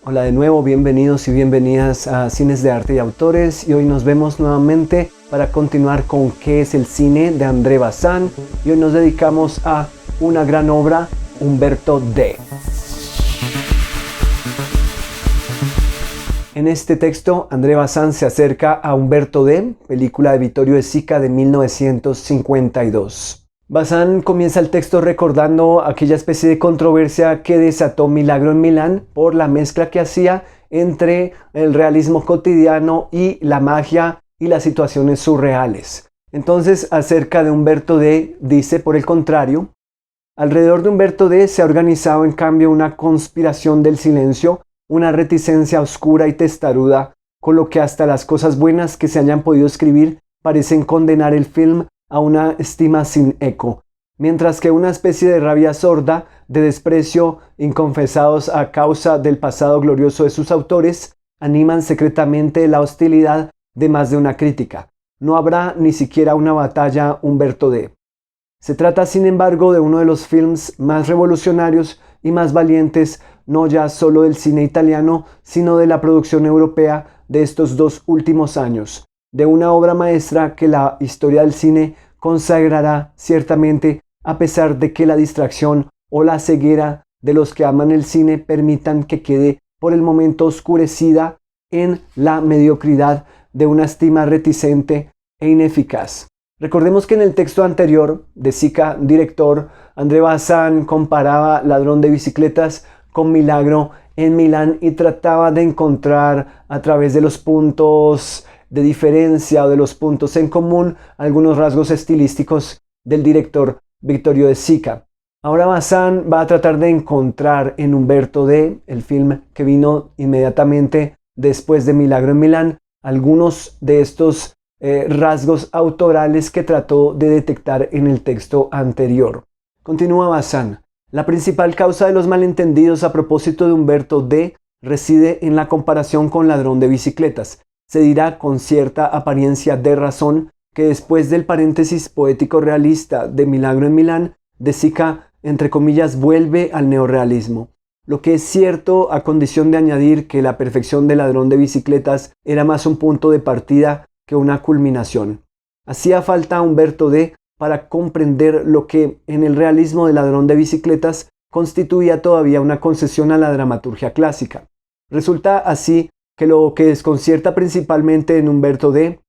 Hola de nuevo, bienvenidos y bienvenidas a Cines de Arte y Autores, y hoy nos vemos nuevamente para continuar con ¿Qué es el cine?, de André Bazin, y hoy nos dedicamos a una gran obra, Umberto D. En este texto, André Bazin se acerca a Umberto D., película de Vittorio De Sica de 1952. Bazin comienza el texto recordando aquella especie de controversia que desató Milagro en Milán por la mezcla que hacía entre el realismo cotidiano y la magia y las situaciones surreales. Entonces, acerca de Umberto D., dice, por el contrario, alrededor de Umberto D. se ha organizado en cambio una conspiración del silencio, una reticencia oscura y testaruda, con lo que hasta las cosas buenas que se hayan podido escribir parecen condenar el film a una estima sin eco, mientras que una especie de rabia sorda, de desprecio inconfesados a causa del pasado glorioso de sus autores, animan secretamente la hostilidad de más de una crítica. No habrá ni siquiera una batalla Umberto D. Se trata, sin embargo, de uno de los films más revolucionarios y más valientes, no ya solo del cine italiano, sino de la producción europea de estos dos últimos años, de una obra maestra que la historia del cine consagrará ciertamente, a pesar de que la distracción o la ceguera de los que aman el cine permitan que quede por el momento oscurecida en la mediocridad de una estima reticente e ineficaz. Recordemos que en el texto anterior, De Sica, director, André Bazin comparaba Ladrón de bicicletas con Milagro en Milán y trataba de encontrar a través de los puntos de diferencia o de los puntos en común algunos rasgos estilísticos del director Vittorio De Sica. Ahora Bazin va a tratar de encontrar en Umberto D., el film que vino inmediatamente después de Milagro en Milán, algunos de estos rasgos autorales que trató de detectar en el texto anterior. Continúa Bazin. La principal causa de los malentendidos a propósito de Umberto D. reside en la comparación con Ladrón de bicicletas. Se dirá con cierta apariencia de razón que después del paréntesis poético realista de Milagro en Milán, De Sica, entre comillas, vuelve al neorrealismo. Lo que es cierto a condición de añadir que la perfección de Ladrón de bicicletas era más un punto de partida que una culminación. Hacía falta a Umberto D. para comprender lo que en el realismo de Ladrón de bicicletas constituía todavía una concesión a la dramaturgia clásica. Resulta así que lo que desconcierta principalmente en Umberto D.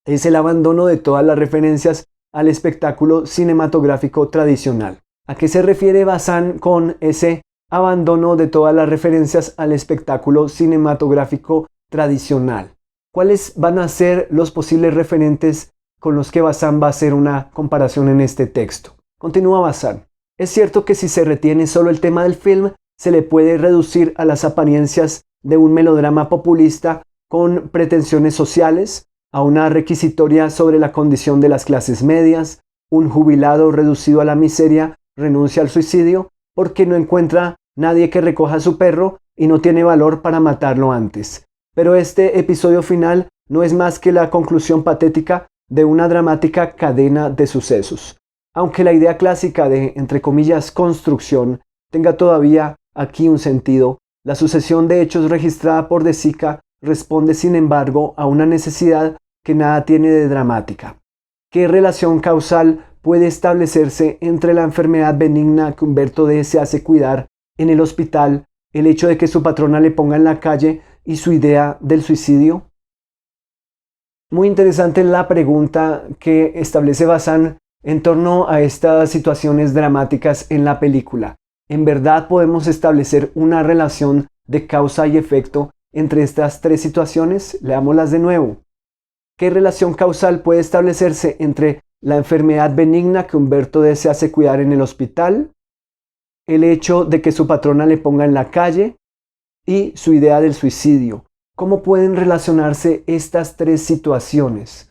es el abandono de todas las referencias al espectáculo cinematográfico tradicional. ¿A qué se refiere Bazin con ese abandono de todas las referencias al espectáculo cinematográfico tradicional? ¿Cuáles van a ser los posibles referentes con los que Bazin va a hacer una comparación en este texto? Continúa Bazin. Es cierto que si se retiene solo el tema del film, se le puede reducir a las apariencias de un melodrama populista con pretensiones sociales, a una requisitoria sobre la condición de las clases medias. Un jubilado reducido a la miseria renuncia al suicidio porque no encuentra nadie que recoja a su perro y no tiene valor para matarlo antes. Pero este episodio final no es más que la conclusión patética de una dramática cadena de sucesos. Aunque la idea clásica de, entre comillas, construcción tenga todavía aquí un sentido, la sucesión de hechos registrada por De Sica responde, sin embargo, a una necesidad que nada tiene de dramática. ¿Qué relación causal puede establecerse entre la enfermedad benigna que Umberto D. se hace cuidar en el hospital, el hecho de que su patrona le ponga en la calle y su idea del suicidio? Muy interesante la pregunta que establece Bazin en torno a estas situaciones dramáticas en la película. ¿En verdad podemos establecer una relación de causa y efecto entre estas tres situaciones? Leámoslas de nuevo. ¿Qué relación causal puede establecerse entre la enfermedad benigna que Umberto D. se hace cuidar en el hospital, el hecho de que su patrona le ponga en la calle y su idea del suicidio? ¿Cómo pueden relacionarse estas tres situaciones?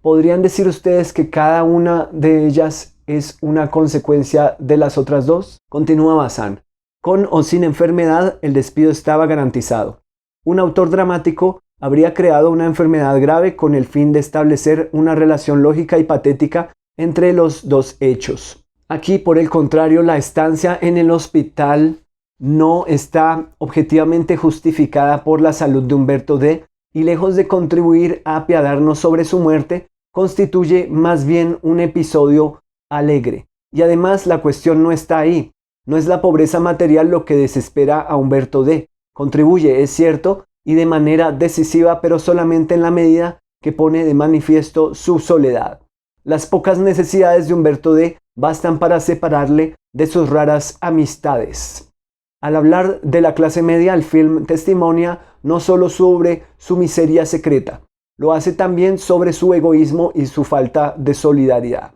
¿Podrían decir ustedes que cada una de ellas es una consecuencia de las otras dos? Continúa Bazin. Con o sin enfermedad, el despido estaba garantizado. Un autor dramático habría creado una enfermedad grave con el fin de establecer una relación lógica y patética entre los dos hechos. Aquí, por el contrario, la estancia en el hospital no está objetivamente justificada por la salud de Humberto D. y lejos de contribuir a apiadarnos sobre su muerte, constituye más bien un episodio alegre. Y además la cuestión no está ahí. No es la pobreza material lo que desespera a Humberto D. Contribuye, es cierto, y de manera decisiva, pero solamente en la medida que pone de manifiesto su soledad. Las pocas necesidades de Humberto D. bastan para separarle de sus raras amistades. Al hablar de la clase media, el film testimonia no solo sobre su miseria secreta, lo hace también sobre su egoísmo y su falta de solidaridad.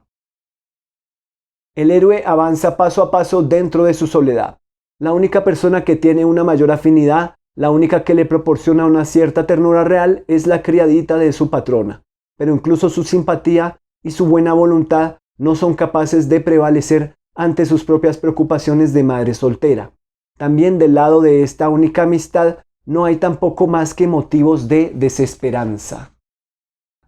El héroe avanza paso a paso dentro de su soledad. La única persona que tiene una mayor afinidad, la única que le proporciona una cierta ternura real, es la criadita de su patrona. Pero incluso su simpatía y su buena voluntad no son capaces de prevalecer ante sus propias preocupaciones de madre soltera. También del lado de esta única amistad no hay tampoco más que motivos de desesperanza.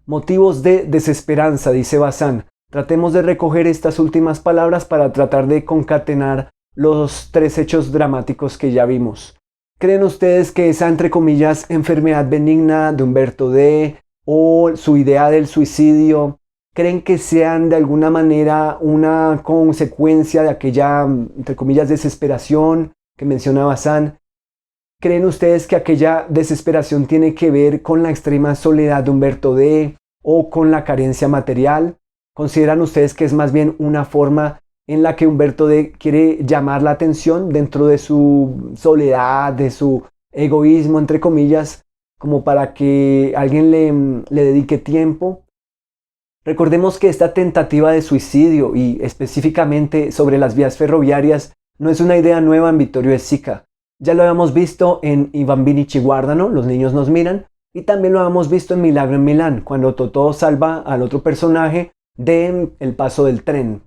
Motivos de desesperanza, dice Bazán. Tratemos de recoger estas últimas palabras para tratar de concatenar los tres hechos dramáticos que ya vimos. ¿Creen ustedes que esa, entre comillas, enfermedad benigna de Humberto D. o su idea del suicidio, creen que sean de alguna manera una consecuencia de aquella, entre comillas, desesperación que menciona Bazán? ¿Creen ustedes que aquella desesperación tiene que ver con la extrema soledad de Humberto D. o con la carencia material? ¿Consideran ustedes que es más bien una forma en la que Humberto D. quiere llamar la atención dentro de su soledad, de su egoísmo, entre comillas, como para que alguien le dedique tiempo? Recordemos que esta tentativa de suicidio y específicamente sobre las vías ferroviarias no es una idea nueva en Vittorio De Sica. Ya lo habíamos visto en I bambini ci guardano, los niños nos miran, y también lo habíamos visto en Milagro en Milán, cuando Totò salva al otro personaje de el paso del tren.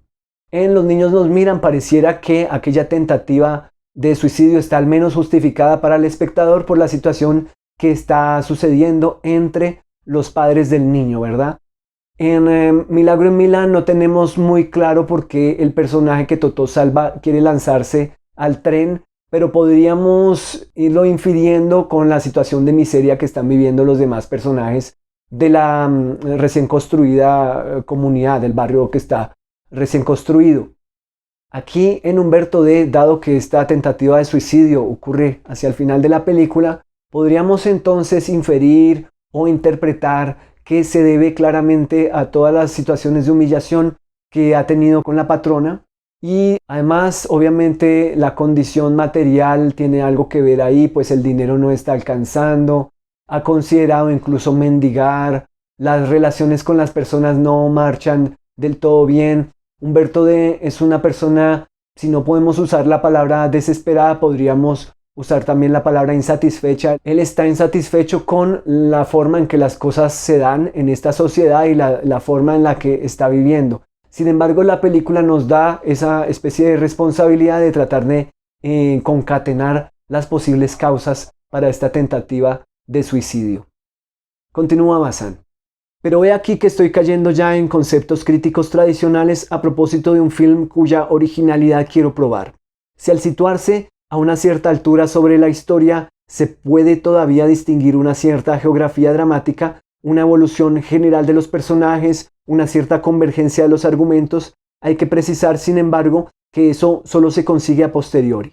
En Los niños nos miran pareciera que aquella tentativa de suicidio está al menos justificada para el espectador por la situación que está sucediendo entre los padres del niño, ¿verdad? En Milagro en Milán no tenemos muy claro por qué el personaje que Totò salva quiere lanzarse al tren, pero podríamos irlo infiriendo con la situación de miseria que están viviendo los demás personajes de la recién construida comunidad, del barrio que está recién construido. Aquí en Humberto D., dado que esta tentativa de suicidio ocurre hacia el final de la película, podríamos entonces inferir o interpretar que se debe claramente a todas las situaciones de humillación que ha tenido con la patrona, y además obviamente la condición material tiene algo que ver ahí, pues el dinero no está alcanzando, ha considerado incluso mendigar, las relaciones con las personas no marchan del todo bien. Humberto D. es una persona, si no podemos usar la palabra desesperada, podríamos usar también la palabra insatisfecha. Él está insatisfecho con la forma en que las cosas se dan en esta sociedad y la forma en la que está viviendo. Sin embargo, la película nos da esa especie de responsabilidad de tratar de concatenar las posibles causas para esta tentativa de suicidio. Continúa Bazán. Pero he aquí que estoy cayendo ya en conceptos críticos tradicionales a propósito de un film cuya originalidad quiero probar. Si al situarse a una cierta altura sobre la historia se puede todavía distinguir una cierta geografía dramática, una evolución general de los personajes, una cierta convergencia de los argumentos, hay que precisar, sin embargo, que eso solo se consigue a posteriori.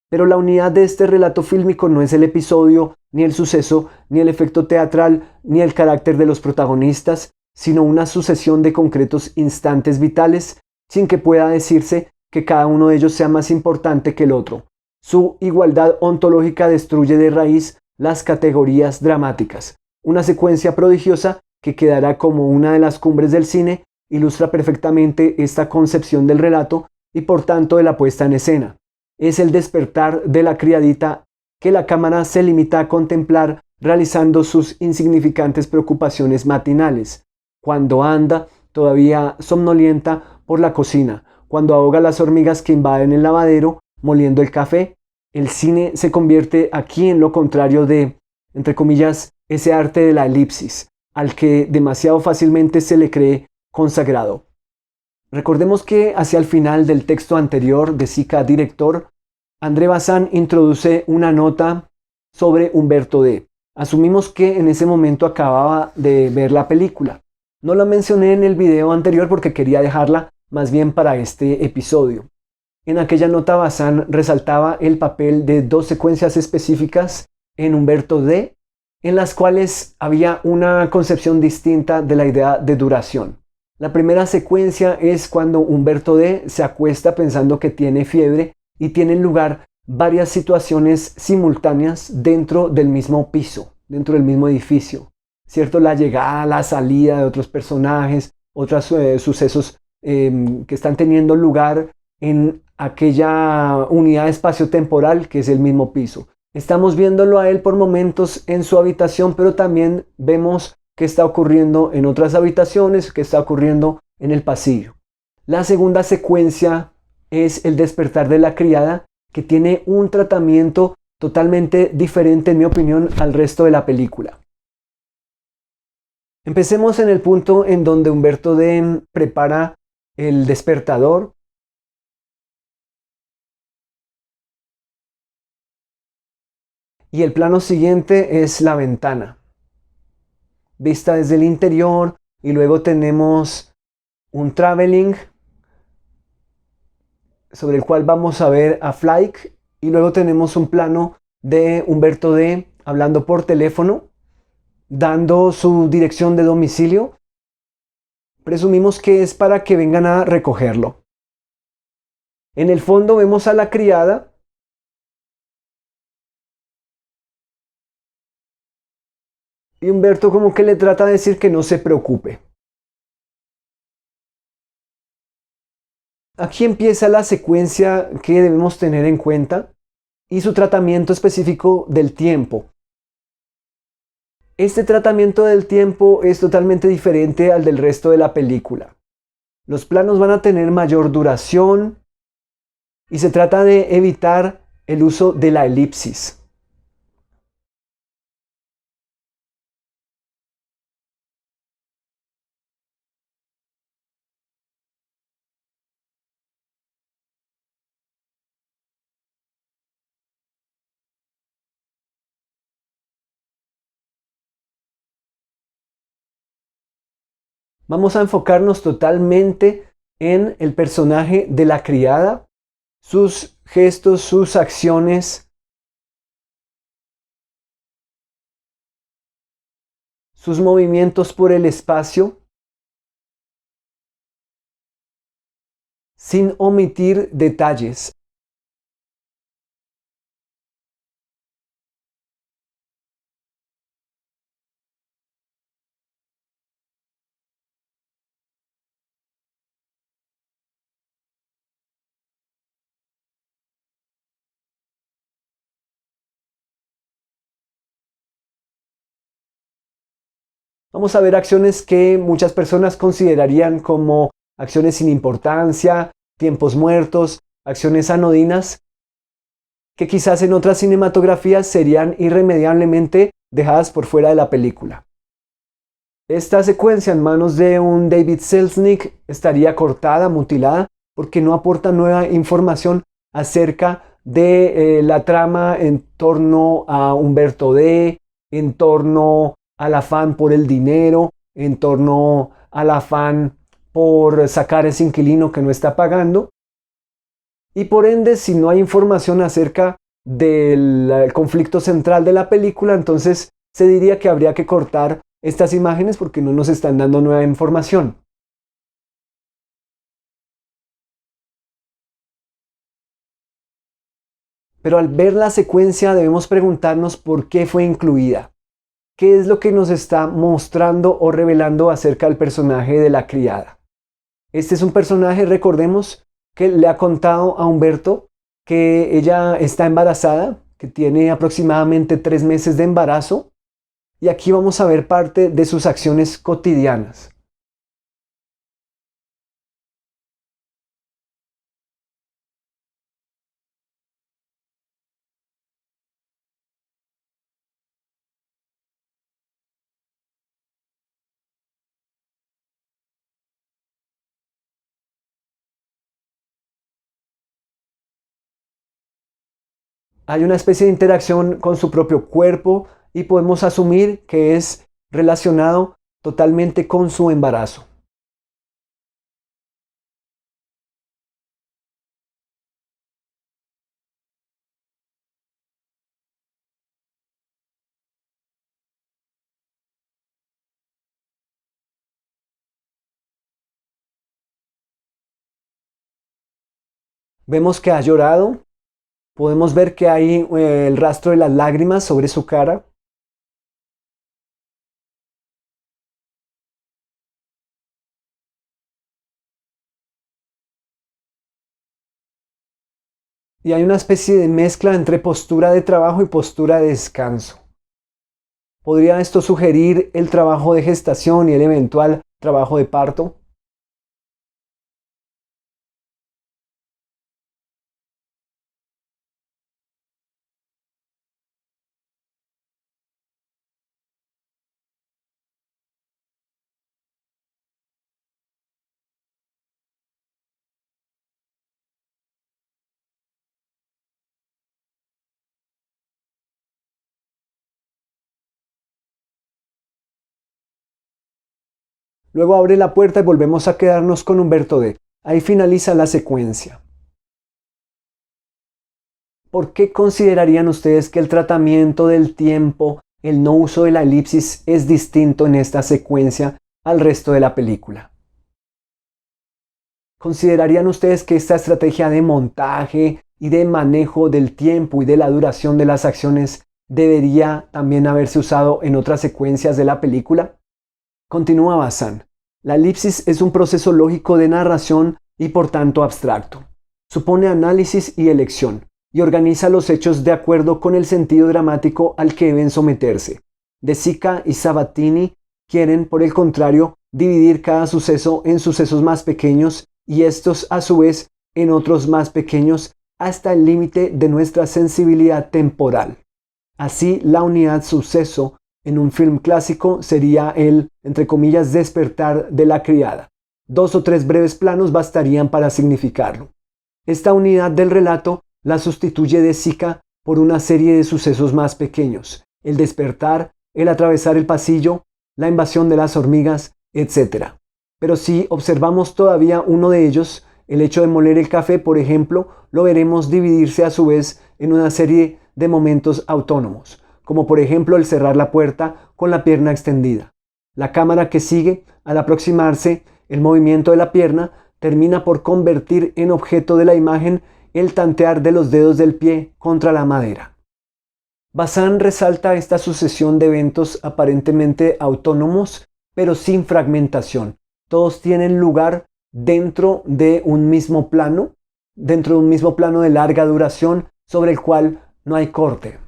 Pero la unidad de este relato fílmico no es el episodio, ni el suceso, ni el efecto teatral, ni el carácter de los protagonistas, sino una sucesión de concretos instantes vitales, sin que pueda decirse que cada uno de ellos sea más importante que el otro. Su igualdad ontológica destruye de raíz las categorías dramáticas. Una secuencia prodigiosa que quedará como una de las cumbres del cine ilustra perfectamente esta concepción del relato y por tanto de la puesta en escena. Es el despertar de la criadita que la cámara se limita a contemplar realizando sus insignificantes preocupaciones matinales, cuando anda, todavía somnolienta, por la cocina, cuando ahoga las hormigas que invaden el lavadero, moliendo el café. El cine se convierte aquí en lo contrario de, entre comillas, ese arte de la elipsis, al que demasiado fácilmente se le cree consagrado. Recordemos que hacia el final del texto anterior de Sica director, André Bazin introduce una nota sobre Humberto D. Asumimos que en ese momento acababa de ver la película. No la mencioné en el video anterior porque quería dejarla más bien para este episodio. En aquella nota Bazin resaltaba el papel de dos secuencias específicas en Humberto D, en las cuales había una concepción distinta de la idea de duración. La primera secuencia es cuando Humberto D se acuesta pensando que tiene fiebre y tienen lugar varias situaciones simultáneas dentro del mismo piso, dentro del mismo edificio. ¿Cierto? La llegada, la salida de otros personajes, otros sucesos que están teniendo lugar en aquella unidad espacio-temporal que es el mismo piso. Estamos viéndolo a él por momentos en su habitación, pero también vemos qué está ocurriendo en otras habitaciones, qué está ocurriendo en el pasillo. La segunda secuencia es el despertar de la criada, que tiene un tratamiento totalmente diferente, en mi opinión, al resto de la película. Empecemos en el punto en donde Humberto D prepara el despertador. Y el plano siguiente es la ventana, vista desde el interior, y luego tenemos un traveling sobre el cual vamos a ver a Flyke, y luego tenemos un plano de Humberto D hablando por teléfono, dando su dirección de domicilio. Presumimos que es para que vengan a recogerlo. En el fondo vemos a la criada y Humberto como que le trata de decir que no se preocupe. Aquí empieza la secuencia que debemos tener en cuenta y su tratamiento específico del tiempo. Este tratamiento del tiempo es totalmente diferente al del resto de la película. Los planos van a tener mayor duración y se trata de evitar el uso de la elipsis. Vamos a enfocarnos totalmente en el personaje de la criada, sus gestos, sus acciones, sus movimientos por el espacio, sin omitir detalles. Vamos a ver acciones que muchas personas considerarían como acciones sin importancia, tiempos muertos, acciones anodinas, que quizás en otras cinematografías serían irremediablemente dejadas por fuera de la película. Esta secuencia en manos de un David Selznick estaría cortada, mutilada, porque no aporta nueva información acerca de la trama en torno a Humberto D, en torno al afán por el dinero, en torno al afán por sacar ese inquilino que no está pagando. Y por ende, si no hay información acerca del conflicto central de la película, entonces se diría que habría que cortar estas imágenes porque no nos están dando nueva información. Pero al ver la secuencia debemos preguntarnos por qué fue incluida. ¿Qué es lo que nos está mostrando o revelando acerca del personaje de la criada? Este es un personaje, recordemos, que le ha contado a Humberto que ella está embarazada, que tiene aproximadamente 3 meses de embarazo, y aquí vamos a ver parte de sus acciones cotidianas. Hay una especie de interacción con su propio cuerpo y podemos asumir que es relacionado totalmente con su embarazo. Vemos que ha llorado, podemos ver que hay el rastro de las lágrimas sobre su cara. Y hay una especie de mezcla entre postura de trabajo y postura de descanso. ¿Podría esto sugerir el trabajo de gestación y el eventual trabajo de parto? Luego abre la puerta y volvemos a quedarnos con Humberto D. Ahí finaliza la secuencia. ¿Por qué considerarían ustedes que el tratamiento del tiempo, el no uso de la elipsis, es distinto en esta secuencia al resto de la película? ¿Considerarían ustedes que esta estrategia de montaje y de manejo del tiempo y de la duración de las acciones debería también haberse usado en otras secuencias de la película? Continúa Bazán. La elipsis es un proceso lógico de narración y por tanto abstracto. Supone análisis y elección, y organiza los hechos de acuerdo con el sentido dramático al que deben someterse. De Sica y Sabatini quieren, por el contrario, dividir cada suceso en sucesos más pequeños y estos a su vez en otros más pequeños hasta el límite de nuestra sensibilidad temporal. Así, la unidad suceso en un film clásico sería el, entre comillas, despertar de la criada. 2 o 3 breves planos bastarían para significarlo. Esta unidad del relato la sustituye De Sica por una serie de sucesos más pequeños: el despertar, el atravesar el pasillo, la invasión de las hormigas, etc. Pero si observamos todavía uno de ellos, el hecho de moler el café, por ejemplo, lo veremos dividirse a su vez en una serie de momentos autónomos, como por ejemplo el cerrar la puerta con la pierna extendida. La cámara que sigue, al aproximarse, el movimiento de la pierna termina por convertir en objeto de la imagen el tantear de los dedos del pie contra la madera. Bazán resalta esta sucesión de eventos aparentemente autónomos, pero sin fragmentación. Todos tienen lugar dentro de un mismo plano de larga duración sobre el cual no hay corte.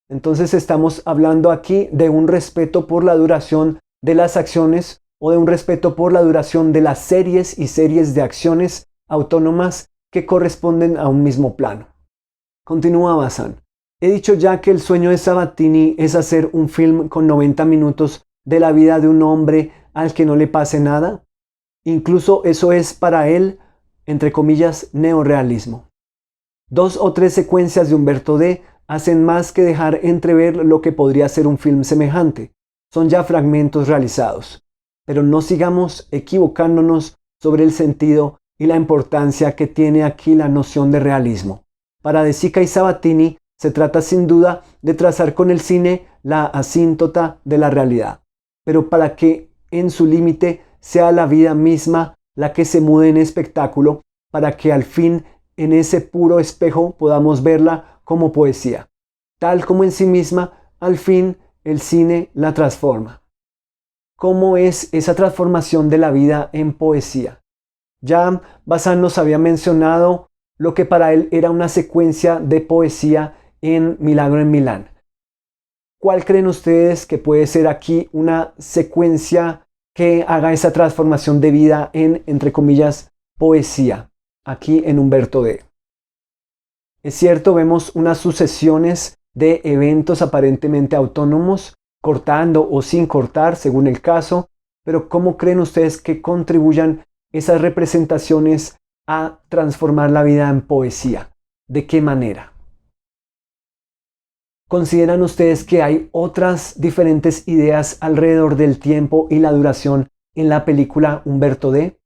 Entonces estamos hablando aquí de un respeto por la duración de las acciones o de un respeto por la duración de las series y series de acciones autónomas que corresponden a un mismo plano. Continúa Bazán. He dicho ya que el sueño de Sabatini es hacer un film con 90 minutos de la vida de un hombre al que no le pase nada. Incluso eso es para él, entre comillas, neorrealismo. 2 o 3 secuencias de Humberto D. hacen más que dejar entrever lo que podría ser un film semejante. Son ya fragmentos realizados. Pero no sigamos equivocándonos sobre el sentido y la importancia que tiene aquí la noción de realismo. Para De Sica y Sabatini se trata sin duda de trazar con el cine la asíntota de la realidad, pero para que en su límite sea la vida misma la que se mude en espectáculo, para que al fin en ese puro espejo podamos verla como poesía. Tal como en sí misma, al fin el cine la transforma. ¿Cómo es esa transformación de la vida en poesía? Ya Bazán nos había mencionado lo que para él era una secuencia de poesía en Milagro en Milán. ¿Cuál creen ustedes que puede ser aquí una secuencia que haga esa transformación de vida en, entre comillas, poesía, aquí en Humberto D? Es cierto, vemos unas sucesiones de eventos aparentemente autónomos, cortando o sin cortar, según el caso, pero ¿cómo creen ustedes que contribuyan esas representaciones a transformar la vida en poesía? ¿De qué manera? ¿Consideran ustedes que hay otras diferentes ideas alrededor del tiempo y la duración en la película Humberto D?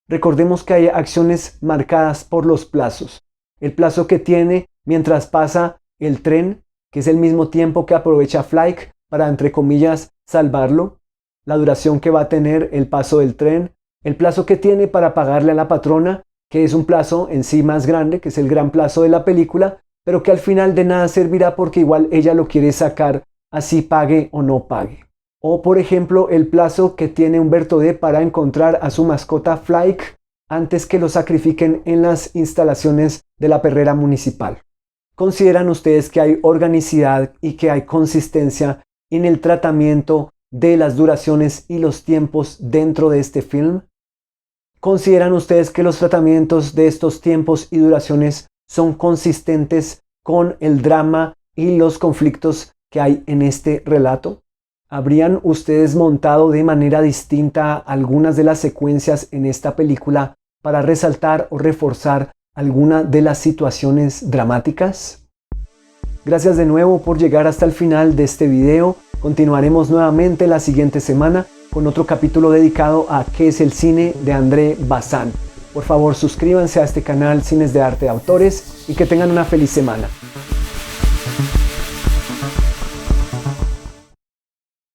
Recordemos que hay acciones marcadas por los plazos. El plazo que tiene mientras pasa el tren, que es el mismo tiempo que aprovecha Flyke para, entre comillas, salvarlo. La duración que va a tener el paso del tren. El plazo que tiene para pagarle a la patrona, que es un plazo en sí más grande, que es el gran plazo de la película, pero que al final de nada servirá porque igual ella lo quiere sacar así pague o no pague. O por ejemplo el plazo que tiene Humberto D para encontrar a su mascota Flyke antes que lo sacrifiquen en las instalaciones de la perrera municipal. ¿Consideran ustedes que hay organicidad y que hay consistencia en el tratamiento de las duraciones y los tiempos dentro de este film? ¿Consideran ustedes que los tratamientos de estos tiempos y duraciones son consistentes con el drama y los conflictos que hay en este relato? ¿Habrían ustedes montado de manera distinta algunas de las secuencias en esta película para resaltar o reforzar alguna de las situaciones dramáticas? Gracias de nuevo por llegar hasta el final de este video. Continuaremos nuevamente la siguiente semana con otro capítulo dedicado a ¿Qué es el cine? De André Bazin. Por favor, suscríbanse a este canal Cines de Arte de Autores y que tengan una feliz semana.